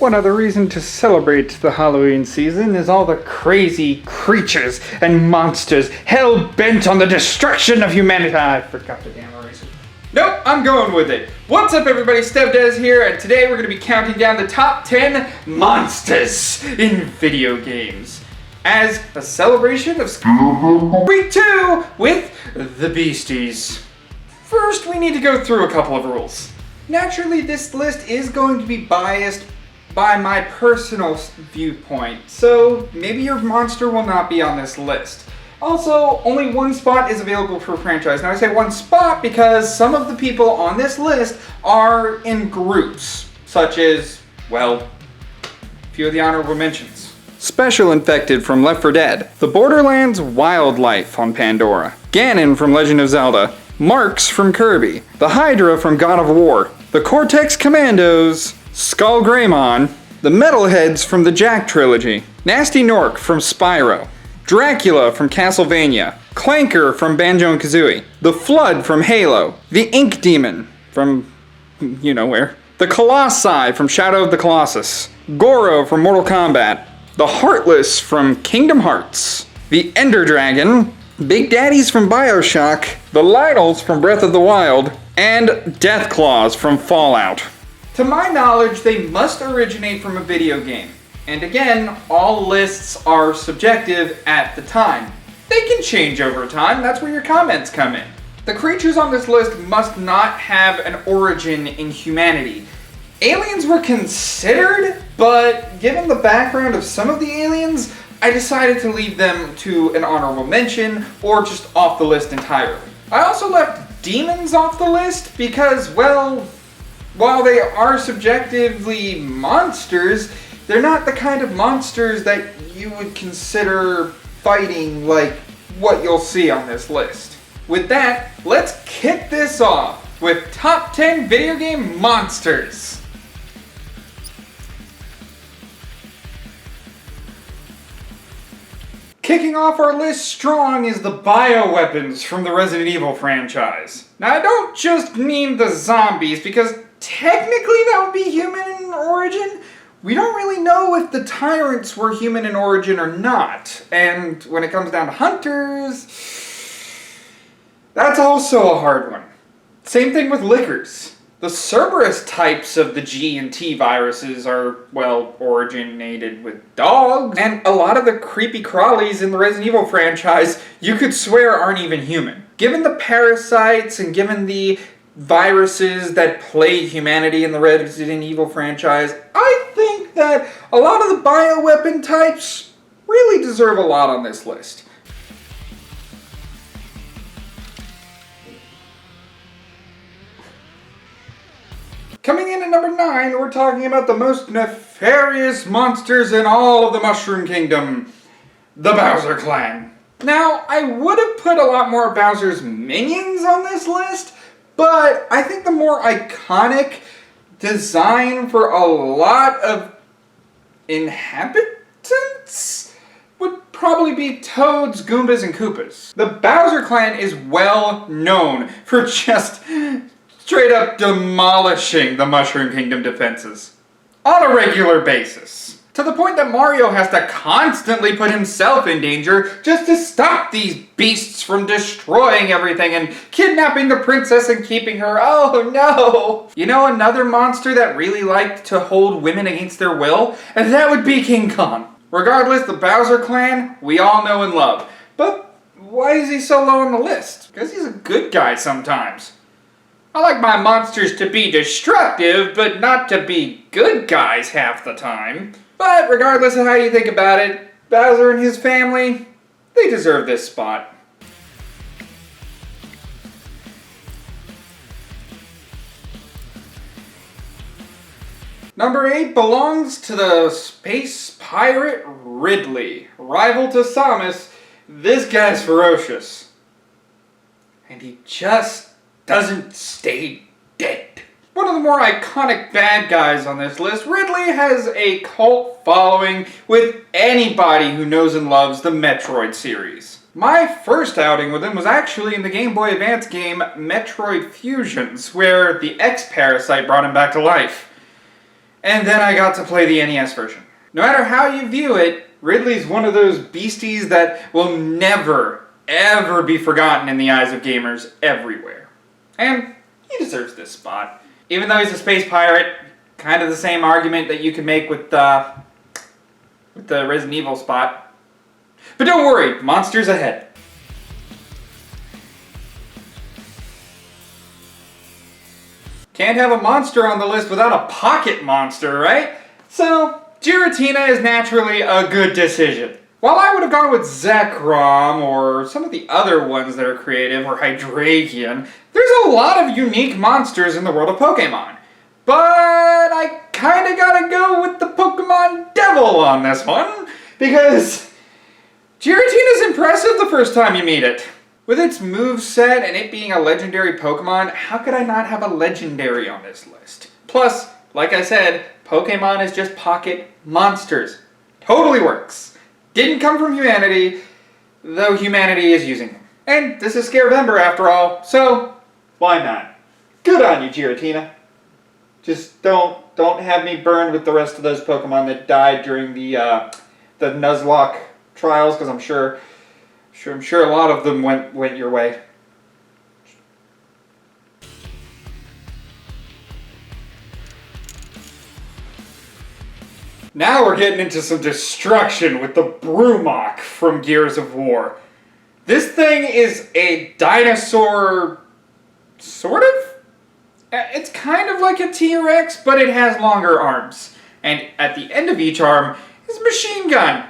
One other reason to celebrate the Halloween season is all the crazy creatures and monsters hell-bent on the destruction of humanity. I forgot the damn reason. Nope, I'm going with it. What's up everybody, StevDeS here, and today we're going to be counting down the top 10 monsters in video games as a celebration of Week 2 with the Beasties. First, we need to go through a couple of rules. Naturally, this list is going to be biased by my personal viewpoint, so maybe your monster will not be on this list. Also, only one spot is available per franchise. Now I say one spot because some of the people on this list are in groups, such as, well, a few of the honorable mentions. Special Infected from Left 4 Dead, the Borderlands Wildlife on Pandora, Ganon from Legend of Zelda, Marks from Kirby, the Hydra from God of War, the Cortex Commandos, Skull Greymon, the Metalheads from the Jak trilogy, Nasty Nork from Spyro, Dracula from Castlevania, Clanker from Banjo & Kazooie, the Flood from Halo, the Ink Demon from you know where, the Colossi from Shadow of the Colossus, Goro from Mortal Kombat, the Heartless from Kingdom Hearts, the Ender Dragon, Big Daddies from Bioshock, the Lynels from Breath of the Wild, and Deathclaws from Fallout. To my knowledge, they must originate from a video game. And again, all lists are subjective at the time. They can change over time, that's where your comments come in. The creatures on this list must not have an origin in humanity. Aliens were considered, but given the background of some of the aliens, I decided to leave them to an honorable mention or just off the list entirely. I also left demons off the list because, well, while they are subjectively monsters, they're not the kind of monsters that you would consider fighting like what you'll see on this list. With that, let's kick this off with top 10 video game monsters. Kicking off our list strong is the bioweapons from the Resident Evil franchise. Now I don't just mean the zombies, because technically that would be human in origin. We don't really know if the tyrants were human in origin or not. And when it comes down to hunters, that's also a hard one. Same thing with lickers. The Cerberus types of the G and T viruses are, well, originated with dogs. And a lot of the creepy crawlies in the Resident Evil franchise, you could swear aren't even human. Given the parasites and given the viruses that plague humanity in the Resident Evil franchise, I think that a lot of the bioweapon types really deserve a lot on this list. Coming in at number 9, we're talking about the most nefarious monsters in all of the Mushroom Kingdom, the Bowser Clan. Now, I would have put a lot more Bowser's minions on this list, but I think the more iconic design for a lot of inhabitants would probably be Toads, Goombas, and Koopas. The Bowser Clan is well known for just straight up demolishing the Mushroom Kingdom defenses on a regular basis. To the point that Mario has to constantly put himself in danger just to stop these beasts from destroying everything and kidnapping the princess and keeping her. Oh no! You know another monster that really liked to hold women against their will? And that would be King Kong. Regardless, the Bowser Clan, we all know and love. But why is he so low on the list? Because he's a good guy sometimes. I like my monsters to be destructive, but not to be good guys half the time. But regardless of how you think about it, Bowser and his family, they deserve this spot. Number 8 belongs to the space pirate Ridley. Rival to Samus, this guy's ferocious. And he just doesn't stay dead. One of the more iconic bad guys on this list, Ridley has a cult following with anybody who knows and loves the Metroid series. My first outing with him was actually in the Game Boy Advance game Metroid Fusions, where the X-Parasite brought him back to life. and then I got to play the NES version. No matter how you view it, Ridley's one of those beasties that will never, ever be forgotten in the eyes of gamers everywhere. And he deserves this spot. Even though he's a space pirate, kind of the same argument that you could make with the Resident Evil spot. But don't worry, monsters ahead. Can't have a monster on the list without a pocket monster, right? So, Giratina is naturally a good decision. While I would have gone with Zekrom or some of the other ones that are creative, or Hydrakion, there's a lot of unique monsters in the world of Pokemon. But I kinda gotta go with the Pokemon Devil on this one, because Giratina's impressive the first time you meet it. With its moveset and it being a legendary Pokemon, how could I not have a legendary on this list? Plus, like I said, Pokemon is just pocket monsters. Totally works. Didn't come from humanity, though humanity is using them. And this is Scarevember after all, so why not? Good on you, Giratina. Just don't have me burned with the rest of those Pokemon that died during the Nuzlocke trials, because I'm sure a lot of them went your way. Now we're getting into some destruction with the Broom Och from Gears of War. This thing is a dinosaur, sort of? It's kind of like a T-Rex, but it has longer arms. And at the end of each arm is a machine gun,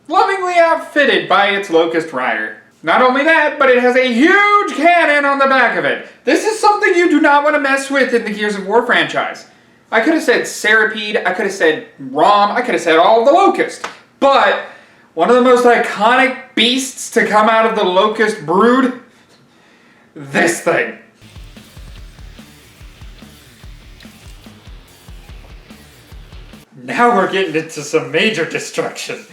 lovingly outfitted by its Locust Rider. Not only that, but it has a huge cannon on the back of it. This is something you do not want to mess with in the Gears of War franchise. I could have said Serapede, I could have said Rom, I could have said all of the Locust. But one of the most iconic beasts to come out of the Locust brood, this thing. Now we're getting into some major destruction.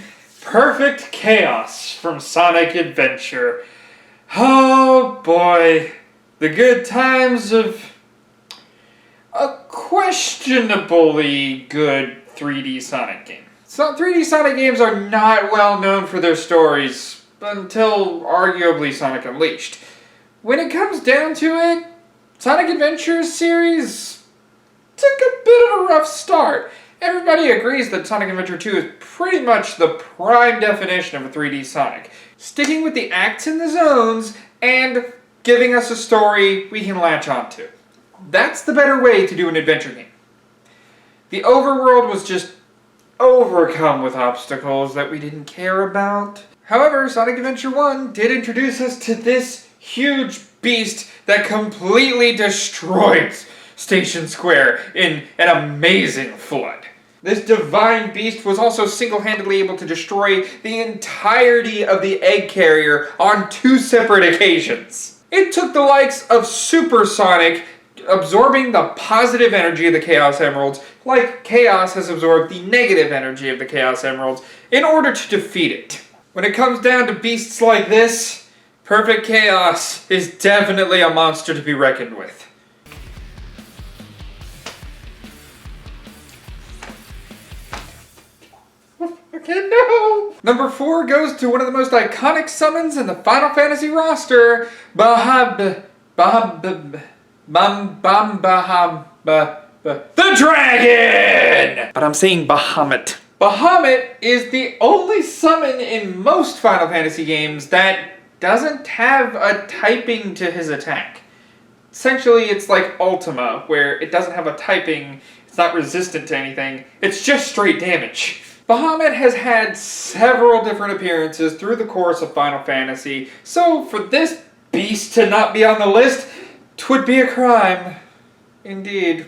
Perfect Chaos from Sonic Adventure. Oh boy. The good times of a questionably good 3D Sonic game. Some 3D Sonic games are not well known for their stories until arguably Sonic Unleashed. When it comes down to it, Sonic Adventures series took a bit of a rough start. Everybody agrees that Sonic Adventure 2 is pretty much the prime definition of a 3D Sonic, sticking with the acts and the zones and giving us a story we can latch onto. That's the better way to do an adventure game. The overworld was just overcome with obstacles that we didn't care about. However, Sonic Adventure 1 did introduce us to this huge beast that completely destroyed Station Square in an amazing flood. This divine beast was also single-handedly able to destroy the entirety of the egg carrier on 2 separate occasions. It took the likes of Super Sonic absorbing the positive energy of the Chaos Emeralds, like Chaos has absorbed the negative energy of the Chaos Emeralds, in order to defeat it. When it comes down to beasts like this, Perfect Chaos is definitely a monster to be reckoned with. Okay, no! Number 4 goes to one of the most iconic summons in the Final Fantasy roster, the dragon! But I'm saying Bahamut. Bahamut is the only summon in most Final Fantasy games that doesn't have a typing to his attack. Essentially, it's like Ultima, where it doesn't have a typing, it's not resistant to anything, it's just straight damage. Bahamut has had several different appearances through the course of Final Fantasy, so for this beast to not be on the list, 'twould be a crime. Indeed.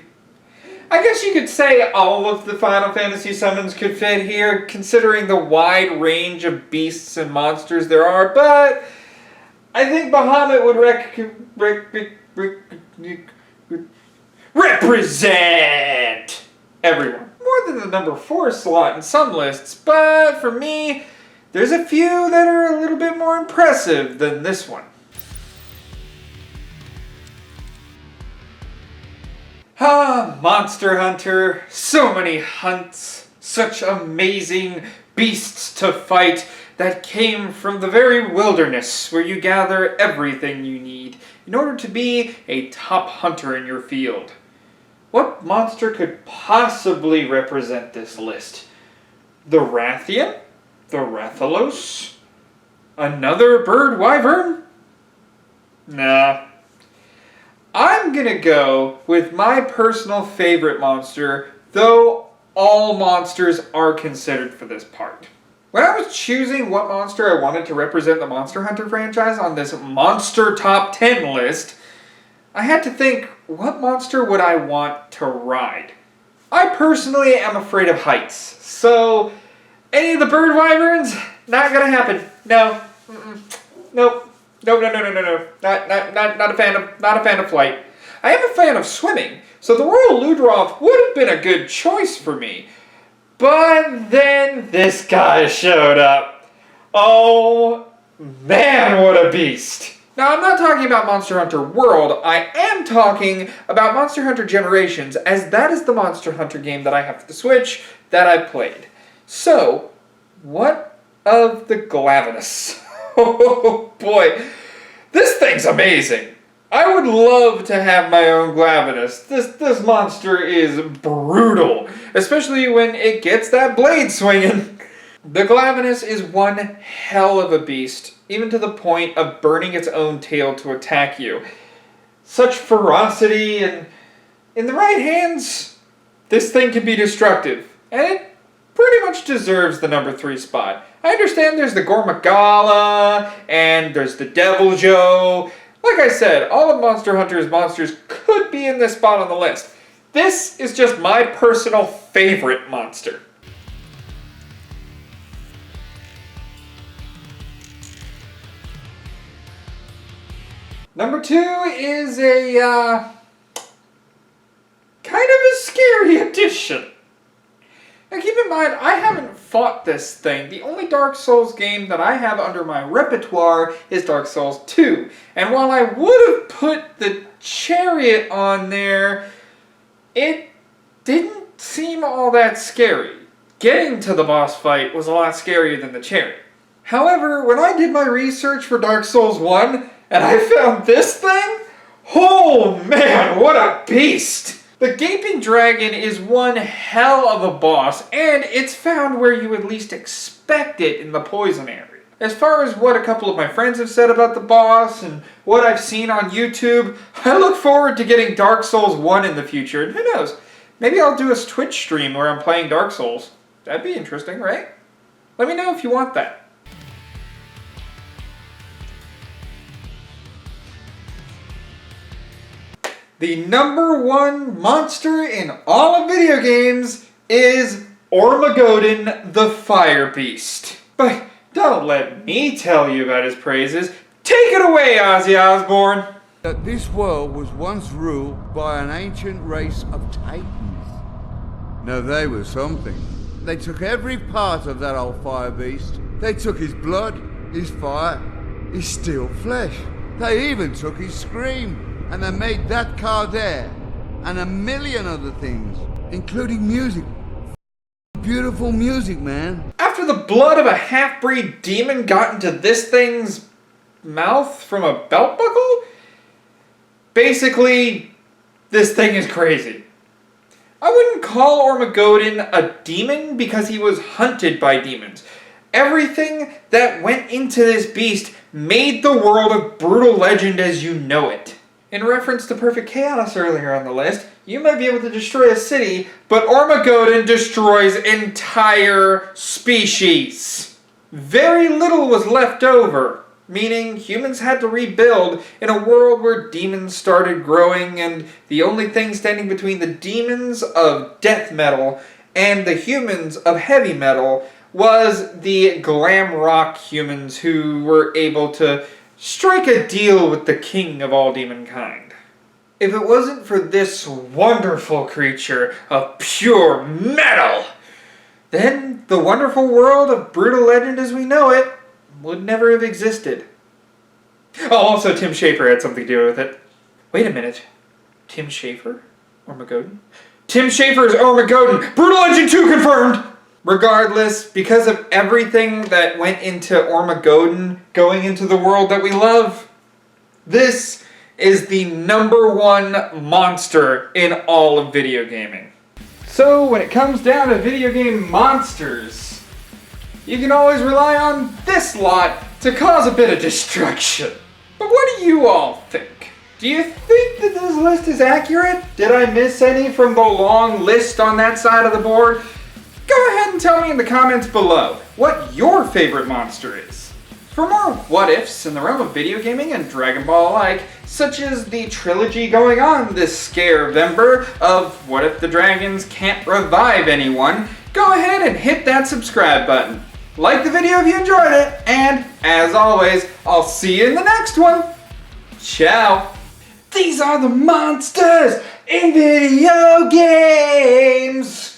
I guess you could say all of the Final Fantasy summons could fit here, considering the wide range of beasts and monsters there are, but I think Bahamut would represent everyone. More than the number 4 slot in some lists, but for me, there's a few that are a little bit more impressive than this one. Ah, Monster Hunter. So many hunts. Such amazing beasts to fight that came from the very wilderness where you gather everything you need in order to be a top hunter in your field. What monster could possibly represent this list? The Rathian? The Rathalos? Another bird wyvern? Nah. I'm gonna go with my personal favorite monster, though all monsters are considered for this part. When I was choosing what monster I wanted to represent the Monster Hunter franchise on this Monster Top 10 list, I had to think, what monster would I want to ride? I personally am afraid of heights, so any of the bird wyverns, not gonna happen. No. Nope. No. Not a fan of flight. I am a fan of swimming, so the Royal Ludroth would have been a good choice for me. But then this guy showed up. Oh man, what a beast. Now, I'm not talking about Monster Hunter World, I am talking about Monster Hunter Generations, as that is the Monster Hunter game that I have for the Switch that I played. So, what of the Glavenus? Oh boy, this thing's amazing. I would love to have my own Glavenus. This monster is brutal, especially when it gets that blade swinging. The Glavenus is one hell of a beast, even to the point of burning its own tail to attack you. Such ferocity, and in the right hands, this thing can be destructive, and it pretty much deserves the number 3 spot. I understand there's the Gormagala, and there's the Devil Joe. Like I said, all of Monster Hunter's monsters could be in this spot on the list. This is just my personal favorite monster. Number 2 is a, kind of a scary addition. Now keep in mind, I haven't fought this thing. The only Dark Souls game that I have under my repertoire is Dark Souls 2. And while I would have put the chariot on there, it didn't seem all that scary. Getting to the boss fight was a lot scarier than the chariot. However, when I did my research for Dark Souls 1, and I found this thing, oh man, what a beast! The Gaping Dragon is one hell of a boss, and it's found where you at least expect it in the poison area. As far as what a couple of my friends have said about the boss, and what I've seen on YouTube, I look forward to getting Dark Souls 1 in the future, and who knows, maybe I'll do a Twitch stream where I'm playing Dark Souls. That'd be interesting, right? Let me know if you want that. The number 1 monster in all of video games is Ormagoden the Fire Beast. But don't let me tell you about his praises. Take it away, Ozzy Osbourne! That this world was once ruled by an ancient race of Titans. Now they were something. They took every part of that old fire beast. They took his blood, his fire, his steel flesh. They even took his scream. And they made that car there, and a million other things, including music. Beautiful music, man. After the blood of a half-breed demon got into this thing's mouth from a belt buckle? Basically, this thing is crazy. I wouldn't call Ormagoden a demon because he was hunted by demons. Everything that went into this beast made the world of brutal legend as you know it. In reference to Perfect Chaos earlier on the list, you might be able to destroy a city, but Ormagoden destroys entire species. Very little was left over, meaning humans had to rebuild in a world where demons started growing, and the only thing standing between the demons of death metal and the humans of heavy metal was the glam rock humans who were able to strike a deal with the king of all demonkind. If it wasn't for this wonderful creature of pure metal, then the wonderful world of brutal legend as we know it would never have existed. Oh, also Tim Schafer had something to do with it. Wait a minute. Tim Schafer? Armageddon? Tim Schafer's Armageddon! Brutal Legend 2 confirmed! Regardless, because of everything that went into Armageddon going into the world that we love, this is the #1 monster in all of video gaming. So when it comes down to video game monsters, you can always rely on this lot to cause a bit of destruction. But what do you all think? Do you think that this list is accurate? Did I miss any from the long list on that side of the board? Go ahead and tell me in the comments below what your favorite monster is. For more what ifs in the realm of video gaming and Dragon Ball alike, such as the trilogy going on this Scarevember of what if the dragons can't revive anyone, go ahead and hit that subscribe button. Like the video if you enjoyed it, and as always, I'll see you in the next one. Ciao. These are the monsters in video games!